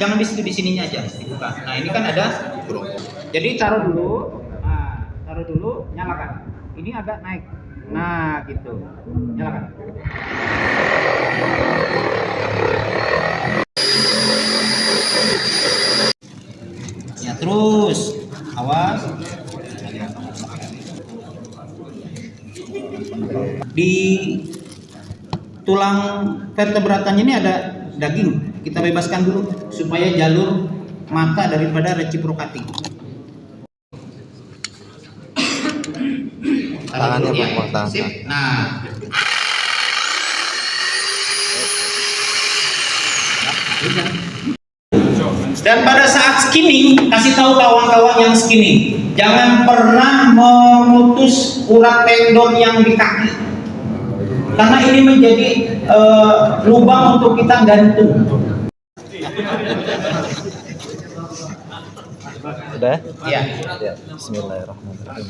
jangan di situ, di sininya aja dibuka. Nah ini kan ada. Jadi taruh dulu, nyalakan. Ini agak naik. Nah gitu, nyalakan. Ya terus, awas. Di tulang vertebratannya ini ada daging, kita bebaskan dulu supaya jalur mata daripada reciprocating. Tangannya ya. tangan. Nah, dan pada saat skinning, kasih tahu kawan-kawan yang skinning, jangan pernah memutus urat tendon yang di kaki, karena ini menjadi lubang untuk kita gantung. Udah? Ya. Ya. Bismillahirrahmanirrahim.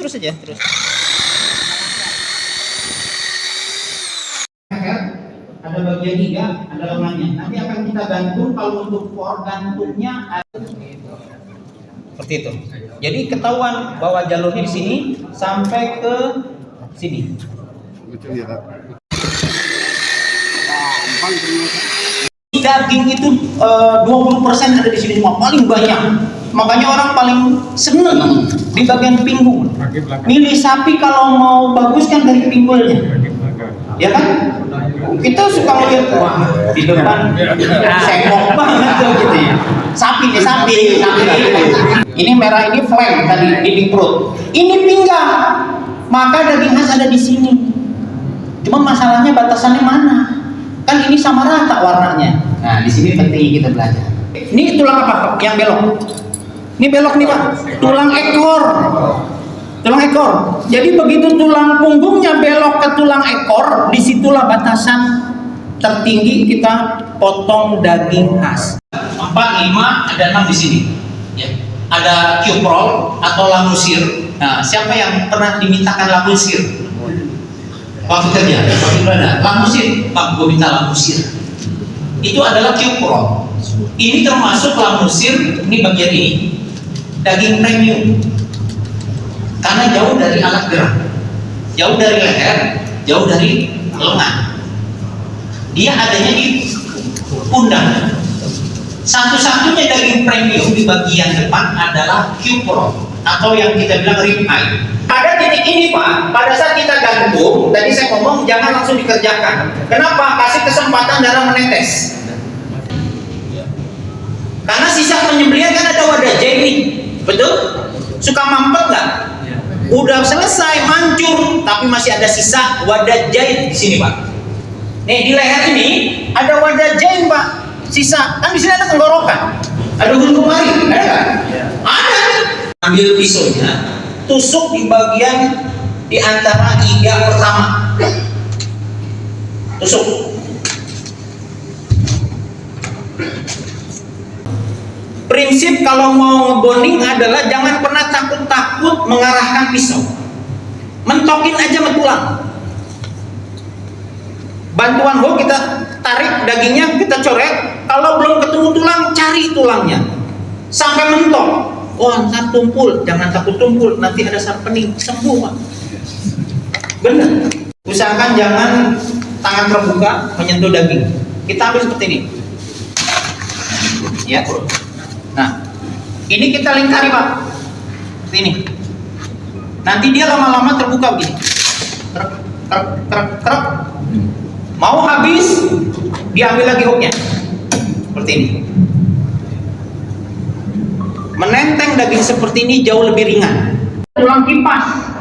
Terus saja, terus. Ada bagian tiga, ada lengannya. Nanti akan kita gantung. Kalau untuk for gantungnya ada seperti itu. Jadi ketahuan bahwa jalurnya di sini sampai ke sini. Daging itu 20% ada di sini semua, paling banyak. Makanya orang paling seneng di bagian pinggul. Milih sapi kalau mau bagus kan dari pinggulnya, ya kan? Kita suka melihat wah di depan sengok banget gitu ya. Sapi nih, sapi. Ini merah, ini flank tadi, dinding perut. Ini pinggang, maka daging khas ada di sini. Cuma masalahnya batasannya mana? Kan ini sama rata warnanya. Nah di sini penting kita belajar. Ini tulang apa yang belok? Ini belok nih Pak, tulang ekor. Tulang ekor. Jadi begitu tulang punggungnya belok ke tulang ekor, disitulah batasan tertinggi kita potong daging khas. 4, 5, ada 6 di sini. Ya. Ada cuprol atau langusir. Nah, siapa yang pernah dimintakan langusir? Waktu kerja, waktu berada. Langusir, Pak, gue minta langusir. Itu adalah cuprol. Ini termasuk langusir, ini bagian ini. Daging premium. Karena jauh dari alat gerak, jauh dari leher, jauh dari lengan. Dia adanya di pundak. Satu-satunya daging premium di bagian depan adalah cuprol atau yang kita bilang rib eye. Pada titik ini Pak, pada saat kita gantung, tadi saya ngomong jangan langsung dikerjakan. Kenapa? Kasih kesempatan darah menetes. Karena sisa penyembelihan kan ada wadah jahit, betul? Suka mampet nggak? Udah selesai mancur, tapi masih ada sisa wadah jahit di sini Pak. Nih di leher ini ada wadah jahit Pak, sisa. Kan di sini ada tenggorokan, ada huruf mari, ada nggak? Ada. Ambil pisaunya, tusuk di bagian di antara iga pertama. Tusuk. Prinsip kalau mau ngebonding adalah jangan pernah takut-takut mengarahkan pisau. Mentokin aja sama tulang. Bantuan gua kita tarik dagingnya, kita coret. Kalau belum ketemu tulang, cari tulangnya. Sampai mentok. Oh, ntar tumpul. Jangan takut tumpul, nanti ada saraf pening. Sembuh, Pak. Bener. Usahakan jangan tangan terbuka menyentuh daging. Kita ambil seperti ini. Ya. Nah, ini kita lingkari Pak, seperti ini. Nanti dia lama-lama terbuka begini. Krek, krek, krek, krek. Mau habis, diambil lagi hooknya, seperti ini. Menenteng daging seperti ini jauh lebih ringan. Tulang kipas,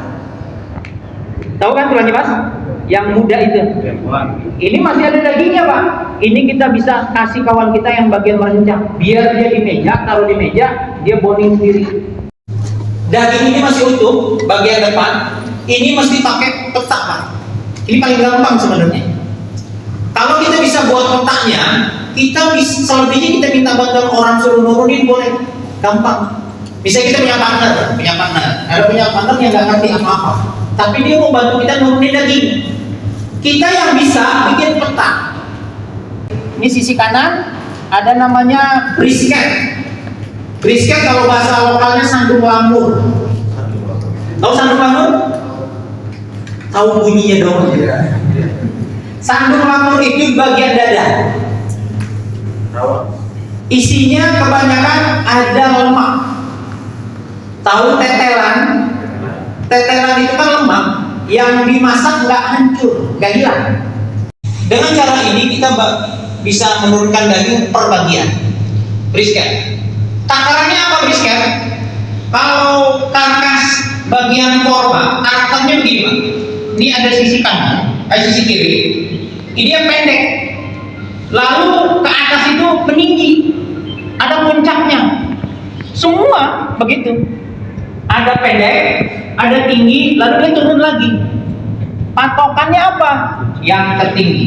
tahu kan tulang kipas? Yang muda itu. Ini masih ada dagingnya Pak. Ini kita bisa kasih kawan kita yang bagian merencang. Biar dia di meja, taruh di meja, dia bonding sendiri. Daging ini masih utuh, bagian depan. Ini mesti pakai petak Pak. Ini paling gampang sebenarnya. Kalau kita bisa buat petaknya, Kita bisa selebihnya kita minta bantuan orang suruh nurunin boleh, gampang. Bisa kita punya partner, ada punya partner yang nggak ngerti apa-apa, tapi dia mau bantu kita nurunin daging. Kita yang bisa bikin peta. Ini sisi kanan ada namanya brisket. Brisket kalau bahasa lokalnya sandung lamur. Tahu sandung lamur? Tahu bunyinya dong. Sandung lamur itu bagian dada. Isinya kebanyakan ada lemak. Tahu tetelan? Tetelan itu kan lemak yang dimasak nggak hancur, nggak hilang. Dengan cara ini kita bisa menurunkan daging per bagian. Brisket. Takarannya apa brisket? Kalau karkas bagian korban, karakternya begini Pak. Ini ada sisi kanan, sisi kiri. Ini dia pendek. Lalu ke atas itu meninggi. Ada puncaknya. Semua begitu. Ada pendek, ada tinggi, lalu dia turun lagi. Patokannya apa? Yang tertinggi.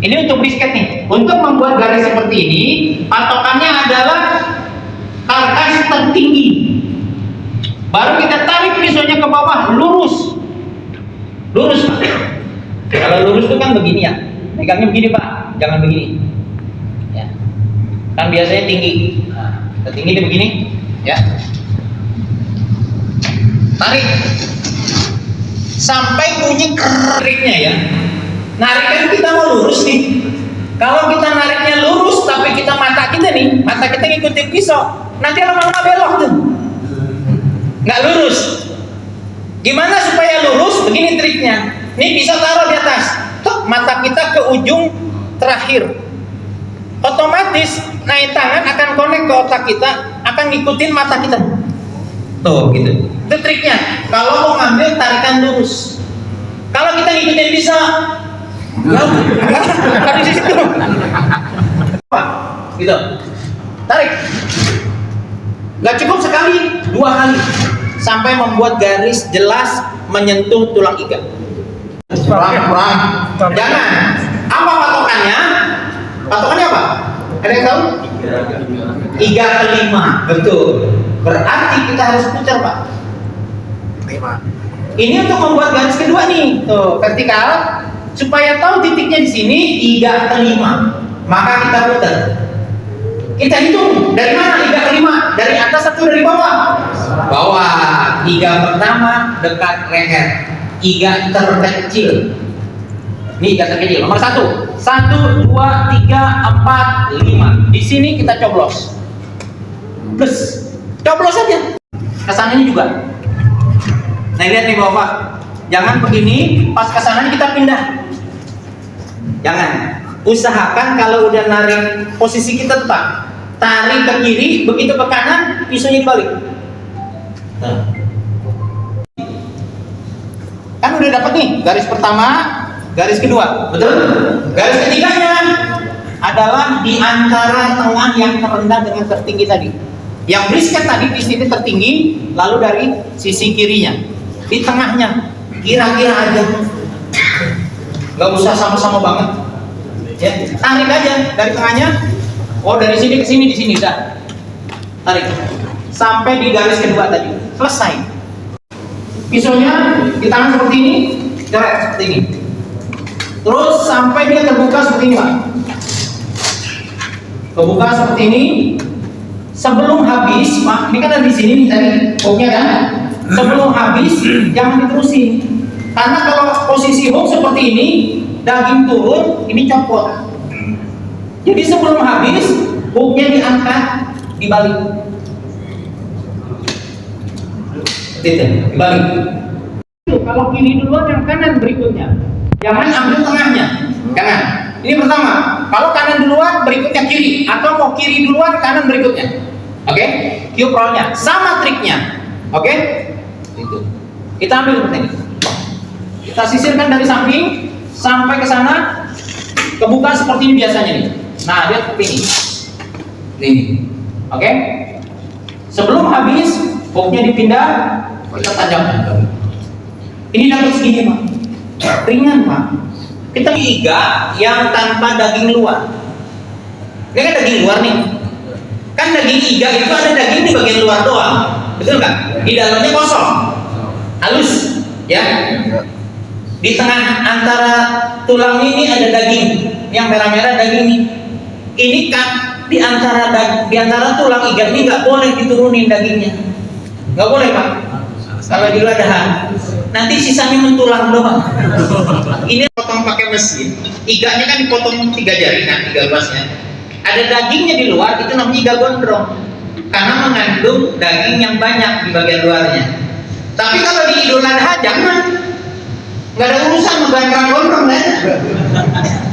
Ini untuk brisket nih. Untuk membuat garis seperti ini, patokannya adalah karkas tertinggi. Baru kita tarik pisaunya ke bawah, lurus. Lurus Pak. Kalau lurus itu kan begini ya. Megangnya begini Pak, jangan begini. Ya. Kan biasanya tinggi. Nah, tertinggi dia begini, ya. Tarik sampai bunyi keriknya ya. Nariknya kita mau lurus nih. Kalau kita nariknya lurus tapi kita mata kita ngikutin pisau, nanti lama-lama belok tuh, nggak lurus. Gimana supaya lurus? Begini triknya. Nih pisau taruh di atas, tuh mata kita ke ujung terakhir. Otomatis naik tangan akan connect ke otak kita, akan ngikutin mata kita. Tuh gitu. Itu triknya. Kalau mau ngambil tarikan lurus. Kalau kita ngikutin bisa, di situ. Apa? Gitu. Tarik. Gak cukup sekali, 2 kali sampai membuat garis jelas menyentuh tulang iga. Perang. Jangan. Apa patokannya? Patokannya apa? Ada yang tahu? Iga kelima. Betul. Berarti kita harus putar Pak. Ini untuk membuat garis kedua nih, tuh vertikal, supaya tahu titiknya di sini iga kelima. Maka kita putar. Kita hitung dari mana iga kelima? Dari atas atau dari bawah? Bawah. Iga pertama dekat leher. Iga terkecil. Ini iga terkecil. Nomor 1. 1, 2, 3, 4, 5. Di sini kita coblos. Plus. Coblos aja. Kesananya juga. Nah lihat nih Bapak. Jangan begini, pas kesananya kita pindah. Jangan. Usahakan kalau udah narik posisi kita tetap. Tarik ke kiri, begitu ke kanan, pisaunya dibalik. Nah. Kan udah dapat nih garis pertama, garis kedua, betul? Garis ketiganya adalah di antara tengah yang terendah dengan tertinggi tadi. Yang brisket tadi di sini tertinggi, lalu dari sisi kirinya, di tengahnya, kira-kira aja, nggak usah sama-sama banget. Ya, tarik aja dari tengahnya. Oh dari sini ke sini, di sini dah. Tarik sampai di garis kedua tadi, selesai. Pisaunya di tangan seperti ini, coret seperti ini. Terus sampai dia terbuka seperti ini, Pak. Terbuka seperti ini. Sebelum habis, Pak, ini kan ada di sini nih tadi, hooknya kan? Sebelum habis, jangan diterusin. Karena kalau posisi hook seperti ini, daging turun, ini copot. Jadi sebelum habis, hooknya diangkat, dibalik. Dibalik. Kalau kiri duluan, yang kanan berikutnya. Jangan ambil tengahnya. Jangan. Ini pertama. Kalau kanan duluan, berikutnya kiri. Atau mau kiri duluan, kanan berikutnya. Oke? Cue roll-nya. Sama triknya. Oke? Itu. Kita ambil seperti ini. Kita sisirkan dari samping sampai ke sana, kebuka seperti ini biasanya nih. Nah, dia seperti ini. Ini. Oke? Sebelum habis, hooknya dipindah, kita tajamkan. Ini dapat segini, Pak. Ringan, Pak. Kita iga yang tanpa daging luar. Ini kan daging luar nih. Kan daging iga itu ada daging di bagian luar doang, betul nggak? Di dalamnya kosong, halus, ya. Di tengah antara tulang ini ada daging, yang merah-merah daging ini. Ini kan di antara tulang iga ini nggak boleh diturunin dagingnya, nggak boleh pak. Kalau di ladahan, nanti sisanya mentulang doang. Ini potong pakai mesin, iganya kan dipotong 3 jari kan, 3 luasnya. Ada dagingnya di luar, itu namanya iga gondrong, karena mengandung daging yang banyak di bagian luarnya. Tapi kalau di Idul Adha jangan, nggak ada urusan megang gondrong ya.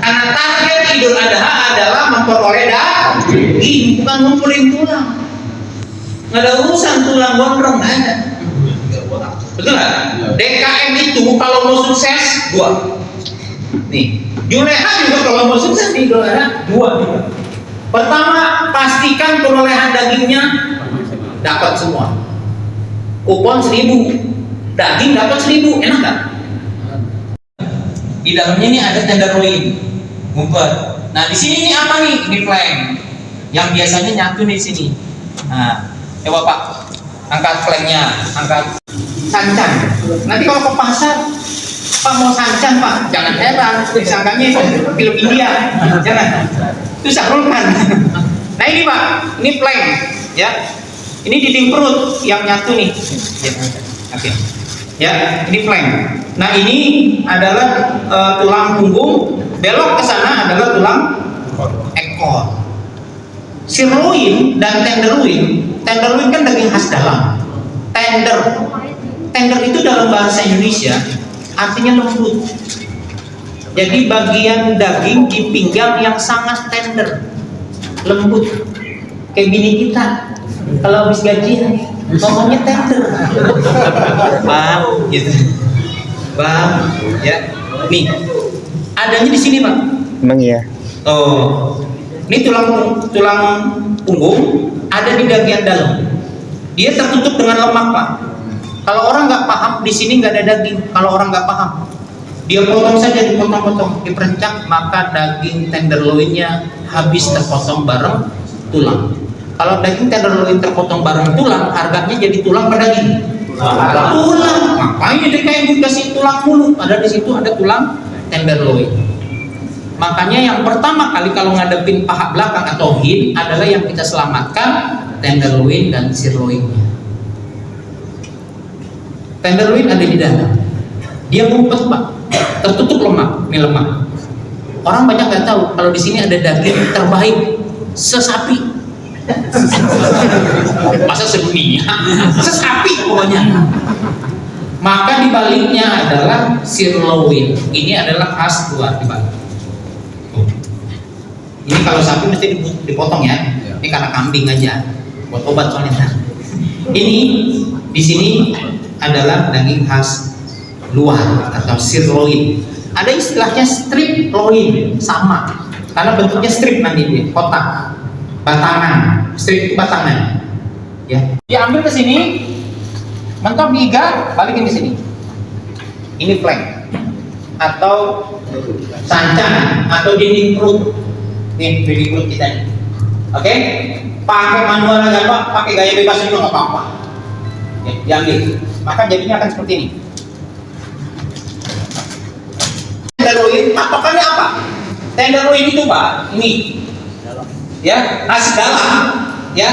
Karena target Idul Adha adalah memperoleh daging, bukan ngumpulin tulang. Nggak ada urusan tulang gondrong, nggak ada. Betul nggak? DKM itu kalau mau sukses 2. Nih, Juleha juga kalau mau sukses di Idul Adha 2. Pertama, pastikan perolehan dagingnya dapat semua. Kupon 1000, daging dapat 1000, enak nggak? Di dalamnya ini ada tenderloin, ngumpet. Nah di sini ini apa nih? Ini flank, yang biasanya nyatu di sini. Nah, coba Pak, angkat flanknya, angkat. Sancan. Nanti kalau ke pasar, Pak mau sancan Pak, jangan heran, disangkanya film India, jangan. Itu sahrulkan. Nah ini Pak, ini plank, ya. Ini dinding perut yang nyatu nih. Ya, oke. Ya, ini plank. Nah ini adalah tulang punggung, belok ke sana adalah tulang ekor. Sirloin dan tenderloin kan daging khas dalam. Tender itu dalam bahasa Indonesia artinya lembut. Jadi bagian daging di pinggang yang sangat tender, lembut. Kayak bini kita kalau habis gajian ngomongnya tender. Bang, gitu. Bang, ya. Nih, adanya di sini, Pak. Emang iya. Oh. Ini tulang punggung ada di bagian dalam. Dia tertutup dengan lemak, Pak. Kalau orang nggak paham, di sini nggak ada daging. Kalau orang nggak paham, dia potong saja, dipotong-potong, diperencak, maka daging tenderloinnya habis terpotong bareng tulang. Kalau daging tenderloin terpotong bareng tulang, harganya jadi tulang per daging. Tulang, makanya dia kayak dikasih tulang mulu. Ada di situ ada tulang tenderloin. Makanya yang pertama kali kalau ngadepin paha belakang atau hin adalah yang kita selamatkan tenderloin dan sirloinnya. Tenderloin ada di dalam, dia ngumpet Pak, tertutup lemak, ini lemak. Orang banyak nggak tahu kalau di sini ada daging terbaik sesapi. Masa sedunia, sesapi pokoknya. Maka di baliknya adalah sirloin. Ini adalah khas luar di balik. Ini kalau sapi mesti dipotong ya. Ini karena kambing aja, buat obat soalnya. Ini di sini adalah daging khas luar atau sirloin. Ada istilahnya strip loin, sama karena bentuknya strip nanti dia, kotak, batangan. Strip itu batangan, ya. Diambil ke sini, mentok di iga, balikin di sini. Ini flank atau sancan atau dinding perut. Nih dinding perut kita nih. Oke, pakai manual aja Pak, pakai gaya bebas juga nggak apa-apa. Ya, diambil, maka jadinya akan seperti ini. Tenderloin, patokannya apa? Tenderloin itu Pak, ini, ya, khas dalam, ya.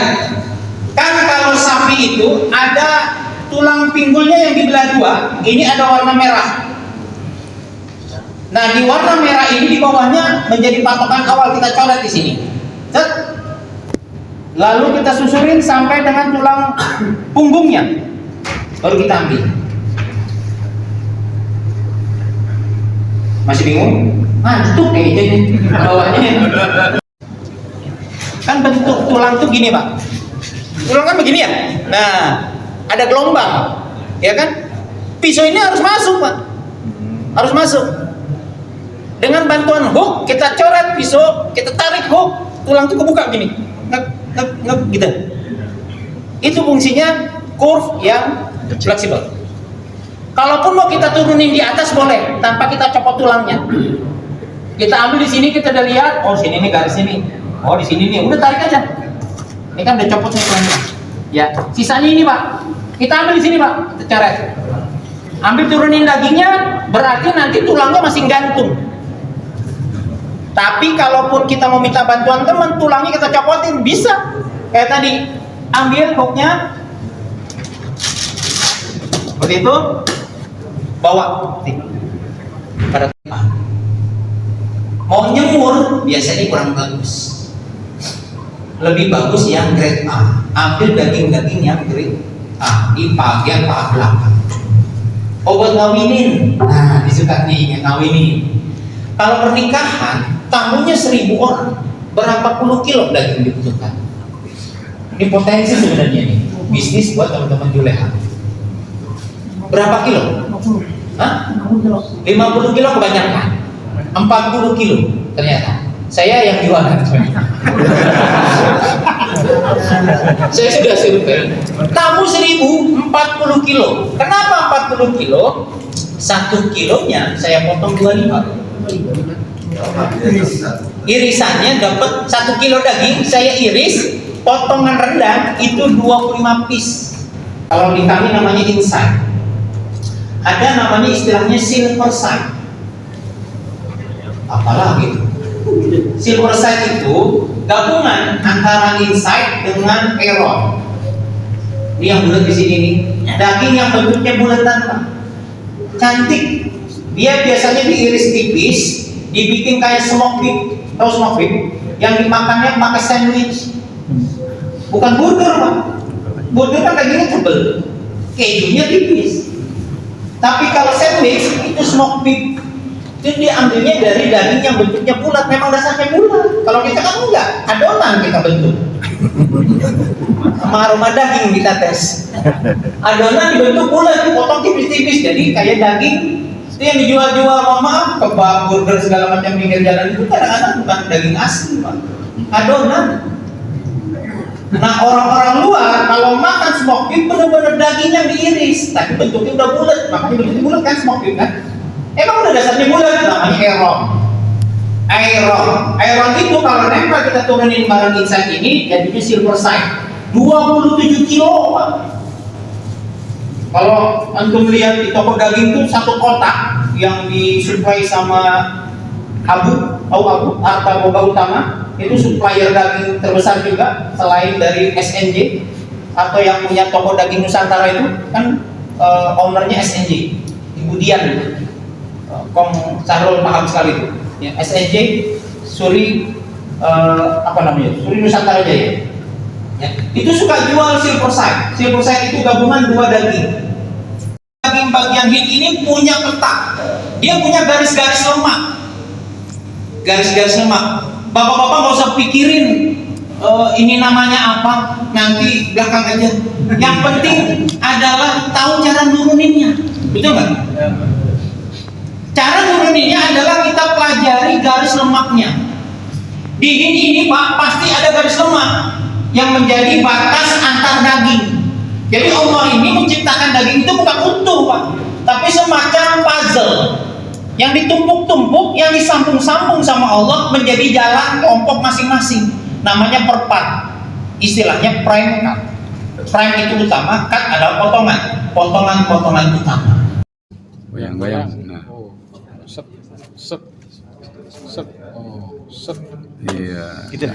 Kan kalau sapi itu ada tulang pinggulnya yang dibelah 2, ini ada warna merah. Nah di warna merah ini di bawahnya menjadi patokan awal, kita coret di sini. Set. Lalu kita susurin sampai dengan tulang punggungnya, baru kita ambil. Masih bingung? Ngantuk kayaknya nih bawahnya. Kan bentuk tulang tuh gini Pak. Tulang kan begini ya. Nah, ada gelombang, ya kan? Pisau ini harus masuk Pak, harus masuk. Dengan bantuan hook kita coret pisau, kita tarik hook, tulang tuh kebuka gini. Ngek gitu. Itu fungsinya curve yang fleksibel. Kalaupun mau kita turunin di atas boleh, tanpa kita copot tulangnya. Kita ambil di sini, kita udah lihat, oh sini nih garis ini, oh di sini nih, udah tarik aja. Ini kan udah copot nih tulangnya. Ya, sisanya ini Pak, kita ambil di sini Pak, kita coret. Ambil turunin dagingnya, berarti nanti tulangnya masih gantung. Tapi kalaupun kita mau minta bantuan teman, tulangnya kita copotin, bisa. Kayak tadi, ambil hooknya, seperti itu, bawa. Pada mau nyemur, biasanya kurang bagus. Lebih bagus yang grade A. Ambil daging-daging yang grade A di bagian paha belakang. Obat ngawinin, nah disuka nih ngawinin. Kalau pernikahan, tamunya 1000 orang, berapa puluh kilo daging dibutuhkan? Ini potensi sebenarnya nih, bisnis buat teman-teman juleha. Berapa kilo? Hah? 50 kilo kebanyakan, 40 kilo ternyata. Saya yang jualan. Saya sudah survei. Tamu 1000, 40 kilo. Kenapa 40 kilo? 1 kilonya saya potong 25. Irisannya dapat 1 kilo daging, saya iris, potongan rendang itu 25 piece. Kalau di kami namanya inside. Ada namanya istilahnya silver side. Apalagi itu? Silver side itu gabungan antara inside dengan aeron. Ini yang bulat di sini nih. Daging yang bentuknya bulatan Pak. Cantik. Dia biasanya diiris tipis, dibikin kayak smoke beef. Tahu smoke beef? Yang dimakannya pakai sandwich. Bukan burger Pak. Burger kan dagingnya tebel, kejunya tipis. Tapi kalau sandwich itu smoke beef. Itu diambilnya dari daging yang bentuknya bulat, memang dasarnya bulat. Kalau kita kan enggak, adonan kita bentuk. Sama aroma daging kita tes. Adonan dibentuk bulat, dipotong tipis-tipis, jadi kayak daging. Itu yang dijual-jual, mama, kebab, burger segala macam pinggir jalan itu kadang-kadang bukan daging asli, Pak. Adonan. Nah orang-orang luar kalau makan smoke beef benar-benar daging yang diiris, tapi bentuknya udah bulat, makanya bentuknya bulat kan smoke beef kan. Emang udah dasarnya bulat, namanya aeron itu kalau nempel kita turunin barang inside ini jadinya silver side 27 kilo Pak. Kalau antum lihat di toko daging itu satu kotak yang disuplai sama Abu Harta Boga Utama, itu supplier daging terbesar juga selain dari SNJ atau yang punya toko daging Nusantara itu kan ownernya SNJ, Ibu Dian itu. Kong Sahrul paham sekali itu. Ya, SNJ Suri Suri Nusantara Jaya. Ya, itu suka jual silver side. Silver side itu gabungan dua daging. Daging bagian hit ini punya petak. Dia punya garis-garis lemak. Garis-garis lemak. Bapak-bapak nggak usah pikirin ini namanya apa, nanti belakang aja. Yang penting adalah tahu cara nuruninnya. Betul nggak? Cara nuruninnya adalah kita pelajari garis lemaknya. Di ini Pak pasti ada garis lemak yang menjadi batas antar daging. Jadi Allah ini menciptakan daging itu bukan utuh Pak, tapi semacam puzzle yang ditumpuk-tumpuk, yang disambung-sambung sama Allah menjadi jalan kelompok masing-masing. Namanya per part. Istilahnya prime cut. Prime itu utama, cut adalah potongan. Potongan-potongan utama. Goyang-goyang. Nah. Set. Oh, set. Iya. Gitu.